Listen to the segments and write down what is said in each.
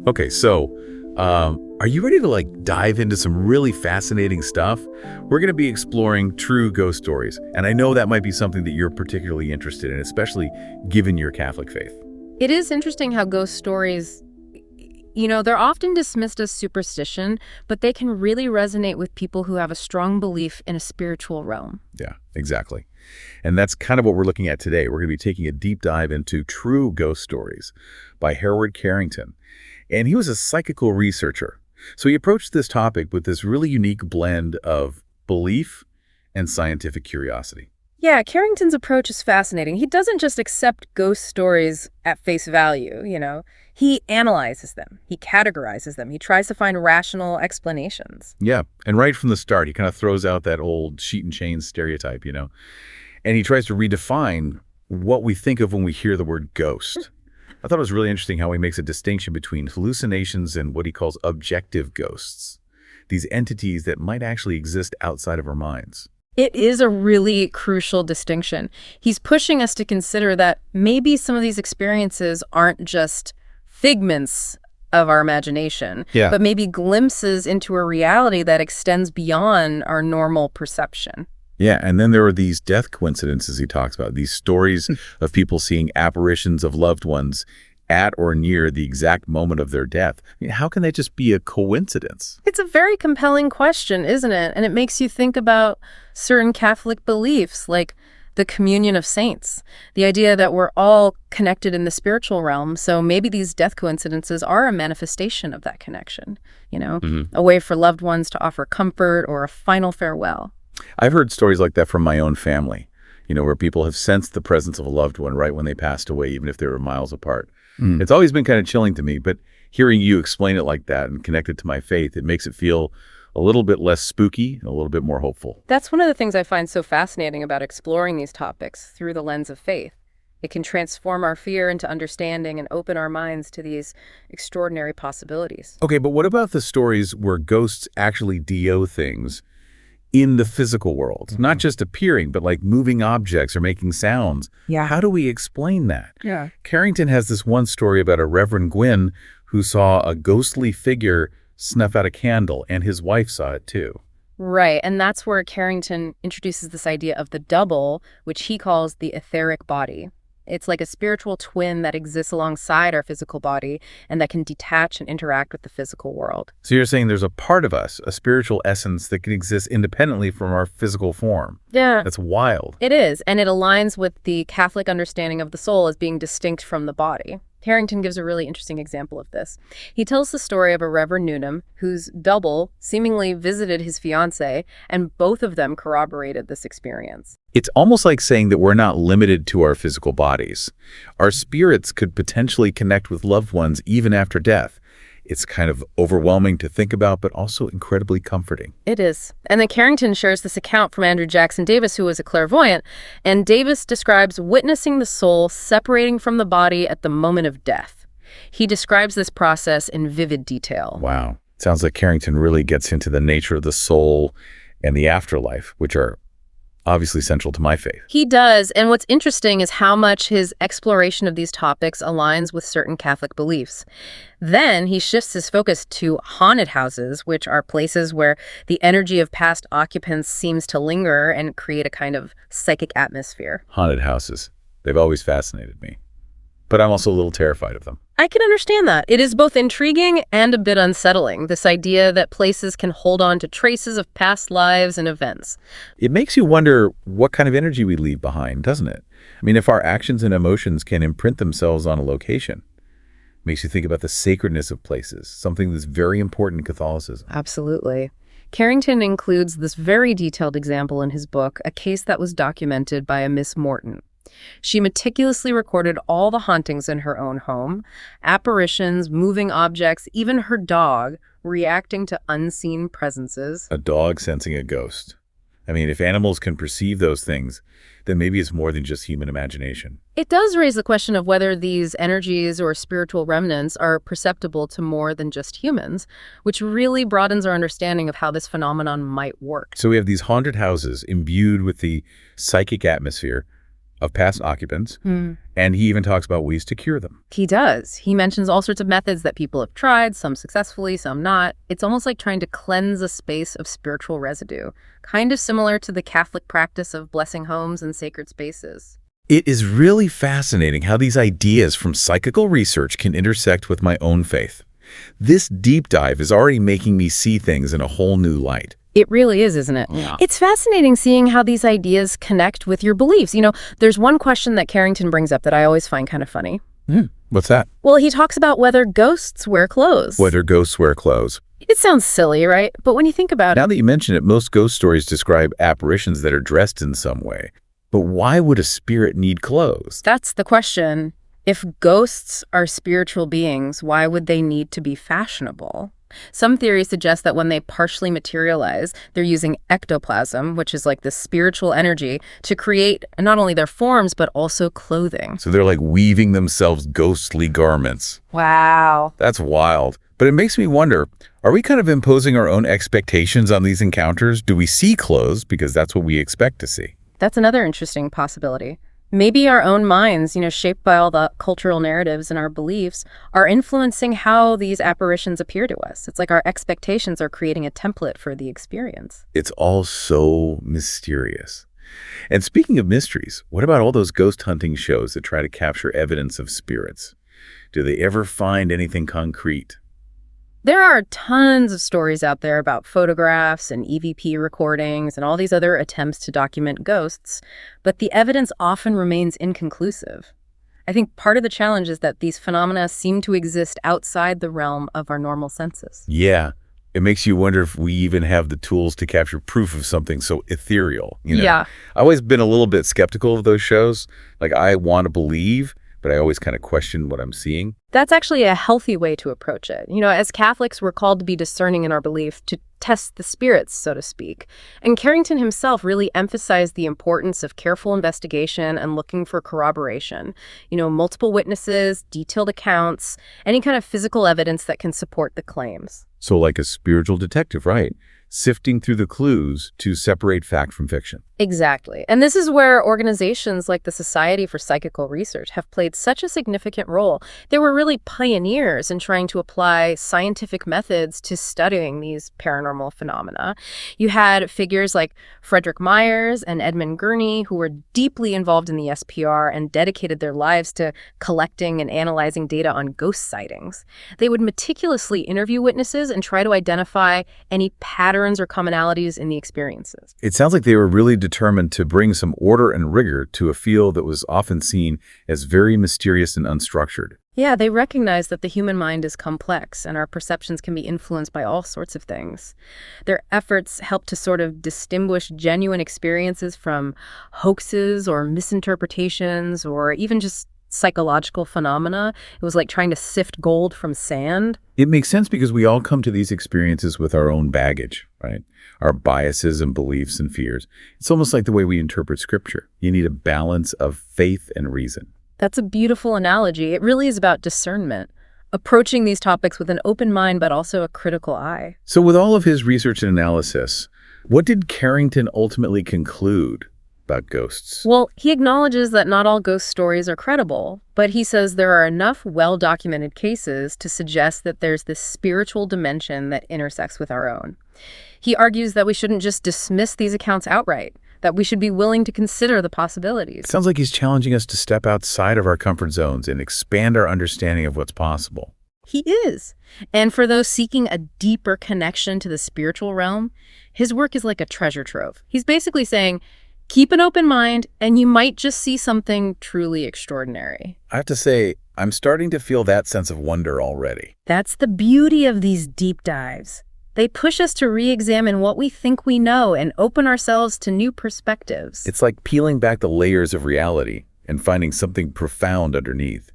Okay, so are you ready to dive into some really fascinating stuff? We're going to be exploring true ghost stories, and I know that might be something that you're particularly interested in, especially given your Catholic faith. It is interesting how ghost stories, they're often dismissed as superstition, but they can really resonate with people who have a strong belief in a spiritual realm. Yeah, exactly. And that's kind of what we're looking at today. We're going to be taking a deep dive into true ghost stories by Harold Carrington. And he was a psychical researcher. So he approached this topic with this really unique blend of belief and scientific curiosity. Yeah, Carrington's approach is fascinating. He doesn't just accept ghost stories at face value. He analyzes them. He categorizes them. He tries to find rational explanations. Yeah, and right from the start, he kind of throws out that old sheet and chain stereotype, and he tries to redefine what we think of when we hear the word ghost. I thought it was really interesting how he makes a distinction between hallucinations and what he calls objective ghosts, these entities that might actually exist outside of our minds. It is a really crucial distinction. He's pushing us to consider that maybe some of these experiences aren't just figments of our imagination, but maybe glimpses into a reality that extends beyond our normal perception. Yeah, and then there are these death coincidences he talks about, these stories of people seeing apparitions of loved ones at or near the exact moment of their death. I mean, how can that just be a coincidence? It's a very compelling question, isn't it? And it makes you think about certain Catholic beliefs, like the communion of saints, the idea that we're all connected in the spiritual realm. So maybe these death coincidences are a manifestation of that connection, a way for loved ones to offer comfort or a final farewell. I've heard stories like that from my own family, where people have sensed the presence of a loved one right when they passed away, even if they were miles apart. It's always been kind of chilling to me, but hearing you explain it like that and connect it to my faith, it makes it feel a little bit less spooky and a little bit more hopeful. That's one of the things I find so fascinating about exploring these topics through the lens of faith. It can transform our fear into understanding and open our minds to these extraordinary possibilities. Okay, but what about the stories where ghosts actually do things in the physical world, not just appearing, but like moving objects or making sounds? Yeah. How do we explain that? Yeah. Carrington has this one story about a Reverend Gwyn who saw a ghostly figure snuff out a candle, and his wife saw it too. Right, and that's where Carrington introduces this idea of the double, which he calls the etheric body. It's like a spiritual twin that exists alongside our physical body and that can detach and interact with the physical world. So you're saying there's a part of us, a spiritual essence that can exist independently from our physical form. Yeah. That's wild. It is, and it aligns with the Catholic understanding of the soul as being distinct from the body. Carrington gives a really interesting example of this. He tells the story of a Reverend Newnham whose double seemingly visited his fiancée, and both of them corroborated this experience. It's almost like saying that we're not limited to our physical bodies. Our spirits could potentially connect with loved ones even after death. It's kind of overwhelming to think about, but also incredibly comforting. It is. And then Carrington shares this account from Andrew Jackson Davis, who was a clairvoyant. And Davis describes witnessing the soul separating from the body at the moment of death. He describes this process in vivid detail. Wow. Sounds like Carrington really gets into the nature of the soul and the afterlife, which are obviously central to my faith. He does, and what's interesting is how much his exploration of these topics aligns with certain Catholic beliefs. Then he shifts his focus to haunted houses, which are places where the energy of past occupants seems to linger and create a kind of psychic atmosphere. Haunted houses. They've always fascinated me. But I'm also a little terrified of them. I can understand that. It is both intriguing and a bit unsettling, this idea that places can hold on to traces of past lives and events. It makes you wonder what kind of energy we leave behind, doesn't it? I mean, if our actions and emotions can imprint themselves on a location, it makes you think about the sacredness of places, something that's very important in Catholicism. Absolutely. Carrington includes this very detailed example in his book, a case that was documented by a Miss Morton. She meticulously recorded all the hauntings in her own home, apparitions, moving objects, even her dog reacting to unseen presences. A dog sensing a ghost. I mean, if animals can perceive those things, then maybe it's more than just human imagination. It does raise the question of whether these energies or spiritual remnants are perceptible to more than just humans, which really broadens our understanding of how this phenomenon might work. So we have these haunted houses imbued with the psychic atmosphere of past occupants, Hmm. and he even talks about ways to cure them. He does. He mentions all sorts of methods that people have tried, some successfully, some not. It's almost like trying to cleanse a space of spiritual residue, kind of similar to the Catholic practice of blessing homes and sacred spaces. It is really fascinating how these ideas from psychical research can intersect with my own faith. This deep dive is already making me see things in a whole new light. It really is, isn't it? Yeah. It's fascinating seeing how these ideas connect with your beliefs. There's one question that Carrington brings up that I always find kind of funny. What's that? Well, he talks about whether ghosts wear clothes. Whether ghosts wear clothes. It sounds silly, right? But when you think about Now that you mention it, most ghost stories describe apparitions that are dressed in some way. But why would a spirit need clothes? that's the question. If ghosts are spiritual beings, why would they need to be fashionable? Some theories suggest that when they partially materialize, they're using ectoplasm, which is like the spiritual energy, to create not only their forms, but also clothing. So they're like weaving themselves ghostly garments. Wow. That's wild. But it makes me wonder, are we kind of imposing our own expectations on these encounters? Do we see clothes because that's what we expect to see? That's another interesting possibility. Maybe our own minds, shaped by all the cultural narratives and our beliefs, are influencing how these apparitions appear to us. It's like our expectations are creating a template for the experience. It's all so mysterious. And speaking of mysteries, what about all those ghost hunting shows that try to capture evidence of spirits? Do they ever find anything concrete? There are tons of stories out there about photographs and EVP recordings and all these other attempts to document ghosts, but the evidence often remains inconclusive. I think part of the challenge is that these phenomena seem to exist outside the realm of our normal senses. Yeah, it makes you wonder if we even have the tools to capture proof of something so ethereal. Yeah. I've always been a little bit skeptical of those shows. Like, I want to believe, but I always kind of question what I'm seeing. That's actually a healthy way to approach it. As Catholics, we're called to be discerning in our belief, to test the spirits, so to speak. And Carrington himself really emphasized the importance of careful investigation and looking for corroboration. Multiple witnesses, detailed accounts, any kind of physical evidence that can support the claims. So like a spiritual detective, right? Sifting through the clues to separate fact from fiction. Exactly. And this is where organizations like the Society for Psychical Research have played such a significant role. They were really pioneers in trying to apply scientific methods to studying these paranormal phenomena. You had figures like Frederick Myers and Edmund Gurney, who were deeply involved in the SPR and dedicated their lives to collecting and analyzing data on ghost sightings. They would meticulously interview witnesses and try to identify any patterns or commonalities in the experiences. It sounds like they were really determined to bring some order and rigor to a field that was often seen as very mysterious and unstructured. Yeah, they recognize that the human mind is complex and our perceptions can be influenced by all sorts of things. Their efforts help to sort of distinguish genuine experiences from hoaxes or misinterpretations or even just psychological phenomena. It was like trying to sift gold from sand. It makes sense because we all come to these experiences with our own baggage, right? Our biases and beliefs and fears. It's almost like the way we interpret scripture. You need a balance of faith and reason. That's a beautiful analogy. It really is about discernment, approaching these topics with an open mind but also a critical eye. So with all of his research and analysis, what did Carrington ultimately conclude about ghosts? Well, he acknowledges that not all ghost stories are credible, but he says there are enough well-documented cases to suggest that there's this spiritual dimension that intersects with our own. He argues that we shouldn't just dismiss these accounts outright, that we should be willing to consider the possibilities. It sounds like he's challenging us to step outside of our comfort zones and expand our understanding of what's possible. He is. And for those seeking a deeper connection to the spiritual realm, his work is like a treasure trove. He's basically saying, keep an open mind, and you might just see something truly extraordinary. I have to say, I'm starting to feel that sense of wonder already. That's the beauty of these deep dives. They push us to re-examine what we think we know and open ourselves to new perspectives. It's like peeling back the layers of reality and finding something profound underneath.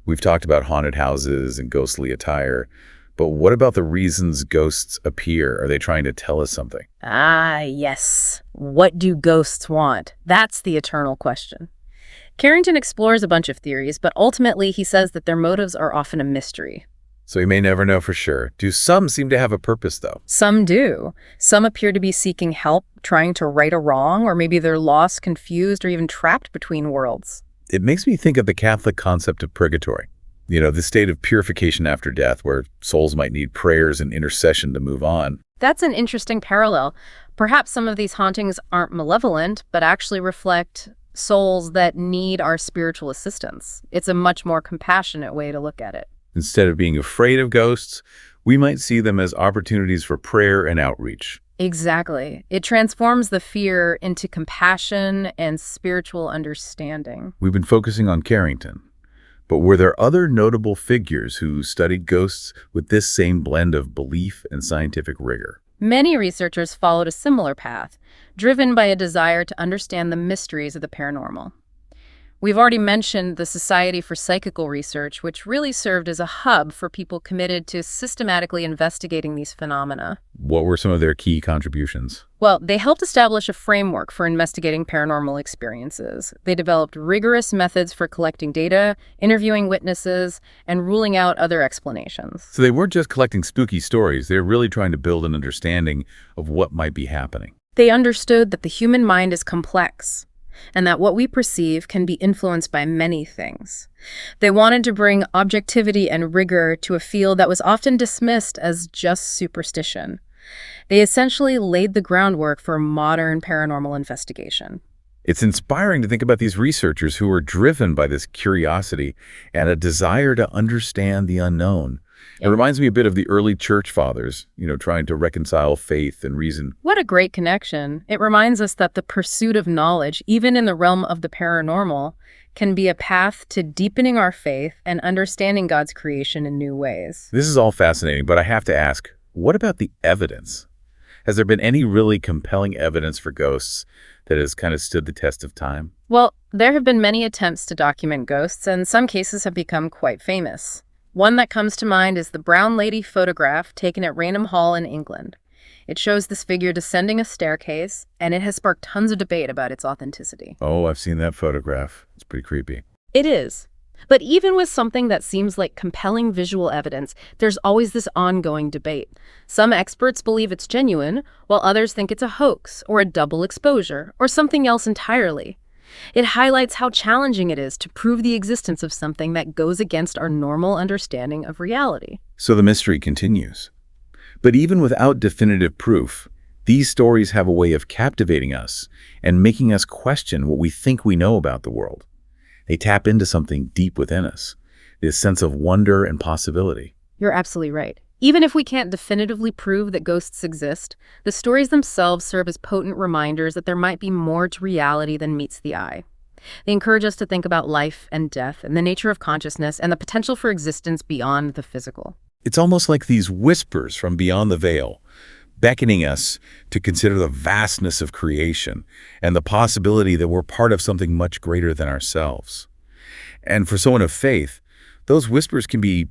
We've talked about haunted houses and ghostly attire, but what about the reasons ghosts appear? Are they trying to tell us something? Ah, yes. What do ghosts want? That's the eternal question. Carrington explores a bunch of theories, but ultimately he says that their motives are often a mystery. So we may never know for sure. Do some seem to have a purpose, though? Some do. Some appear to be seeking help, trying to right a wrong, or maybe they're lost, confused, or even trapped between worlds. It makes me think of the Catholic concept of purgatory. The state of purification after death, where souls might need prayers and intercession to move on. That's an interesting parallel. Perhaps some of these hauntings aren't malevolent, but actually reflect souls that need our spiritual assistance. It's a much more compassionate way to look at it. Instead of being afraid of ghosts, we might see them as opportunities for prayer and outreach. Exactly. It transforms the fear into compassion and spiritual understanding. We've been focusing on Carrington, but were there other notable figures who studied ghosts with this same blend of belief and scientific rigor? Many researchers followed a similar path, driven by a desire to understand the mysteries of the paranormal. We've already mentioned the Society for Psychical Research, which really served as a hub for people committed to systematically investigating these phenomena. What were some of their key contributions? Well, they helped establish a framework for investigating paranormal experiences. They developed rigorous methods for collecting data, interviewing witnesses, and ruling out other explanations. So they weren't just collecting spooky stories, they were really trying to build an understanding of what might be happening. They understood that the human mind is complex, and that what we perceive can be influenced by many things. They wanted to bring objectivity and rigor to a field that was often dismissed as just superstition. They essentially laid the groundwork for modern paranormal investigation. It's inspiring to think about these researchers who were driven by this curiosity and a desire to understand the unknown. It reminds me a bit of the early church fathers, trying to reconcile faith and reason. What a great connection. It reminds us that the pursuit of knowledge, even in the realm of the paranormal, can be a path to deepening our faith and understanding God's creation in new ways. This is all fascinating, but I have to ask, what about the evidence? Has there been any really compelling evidence for ghosts that has kind of stood the test of time? Well, there have been many attempts to document ghosts, and some cases have become quite famous. One that comes to mind is the Brown Lady photograph taken at Raynham Hall in England. It shows this figure descending a staircase, and it has sparked tons of debate about its authenticity. Oh, I've seen that photograph. It's pretty creepy. It is. But even with something that seems like compelling visual evidence, there's always this ongoing debate. Some experts believe it's genuine, while others think it's a hoax, or a double exposure, or something else entirely. It highlights how challenging it is to prove the existence of something that goes against our normal understanding of reality. So the mystery continues. But even without definitive proof, these stories have a way of captivating us and making us question what we think we know about the world. They tap into something deep within us, this sense of wonder and possibility. You're absolutely right. Even if we can't definitively prove that ghosts exist, the stories themselves serve as potent reminders that there might be more to reality than meets the eye. They encourage us to think about life and death and the nature of consciousness and the potential for existence beyond the physical. It's almost like these whispers from beyond the veil, beckoning us to consider the vastness of creation and the possibility that we're part of something much greater than ourselves. And for someone of faith, those whispers can be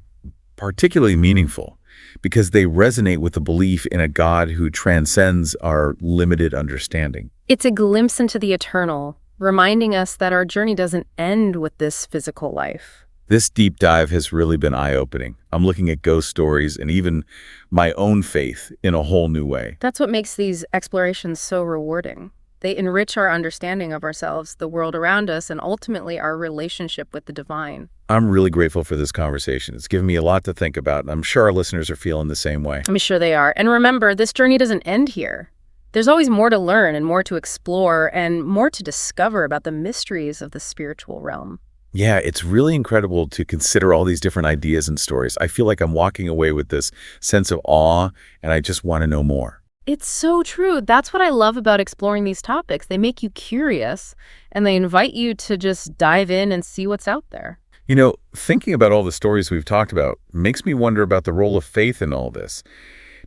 particularly meaningful because they resonate with the belief in a God who transcends our limited understanding. It's a glimpse into the eternal, reminding us that our journey doesn't end with this physical life. This deep dive has really been eye-opening. I'm looking at ghost stories and even my own faith in a whole new way. That's what makes these explorations so rewarding. They enrich our understanding of ourselves, the world around us, and ultimately our relationship with the divine. I'm really grateful for this conversation. It's given me a lot to think about, and I'm sure our listeners are feeling the same way. I'm sure they are. And remember, this journey doesn't end here. There's always more to learn and more to explore and more to discover about the mysteries of the spiritual realm. Yeah, it's really incredible to consider all these different ideas and stories. I feel like I'm walking away with this sense of awe, and I just want to know more. It's so true. That's what I love about exploring these topics. They make you curious, and they invite you to just dive in and see what's out there. Thinking about all the stories we've talked about makes me wonder about the role of faith in all this.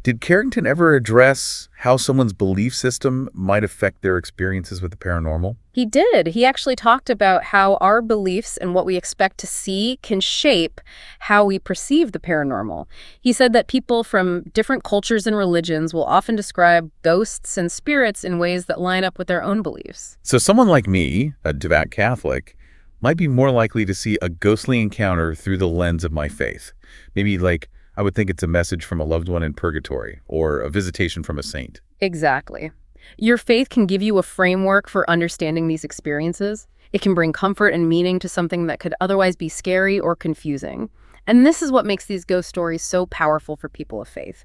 Did Carrington ever address how someone's belief system might affect their experiences with the paranormal? He did. He actually talked about how our beliefs and what we expect to see can shape how we perceive the paranormal. He said that people from different cultures and religions will often describe ghosts and spirits in ways that line up with their own beliefs. So someone like me, a devout Catholic, might be more likely to see a ghostly encounter through the lens of my faith. Maybe like I would think it's a message from a loved one in purgatory or a visitation from a saint. Exactly. Your faith can give you a framework for understanding these experiences. It can bring comfort and meaning to something that could otherwise be scary or confusing. And this is what makes these ghost stories so powerful for people of faith.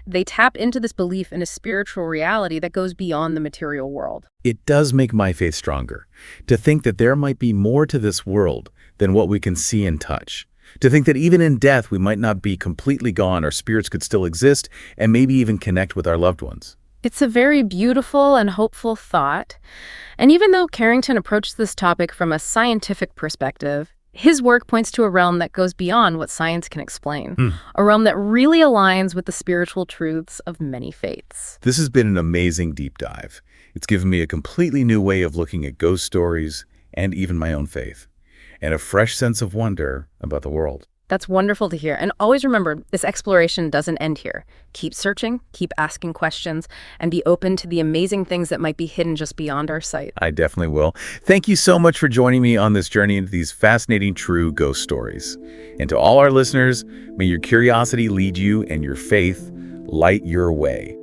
They tap into this belief in a spiritual reality that goes beyond the material world. It does make my faith stronger, to think that there might be more to this world than what we can see and touch. To think that even in death, we might not be completely gone, our spirits could still exist and maybe even connect with our loved ones. It's a very beautiful and hopeful thought. And even though Carrington approached this topic from a scientific perspective, his work points to a realm that goes beyond what science can explain, a realm that really aligns with the spiritual truths of many faiths. This has been an amazing deep dive. It's given me a completely new way of looking at ghost stories and even my own faith, and a fresh sense of wonder about the world. That's wonderful to hear. And always remember, this exploration doesn't end here. Keep searching, keep asking questions, and be open to the amazing things that might be hidden just beyond our sight. I definitely will. Thank you so much for joining me on this journey into these fascinating true ghost stories. And to all our listeners, may your curiosity lead you and your faith light your way.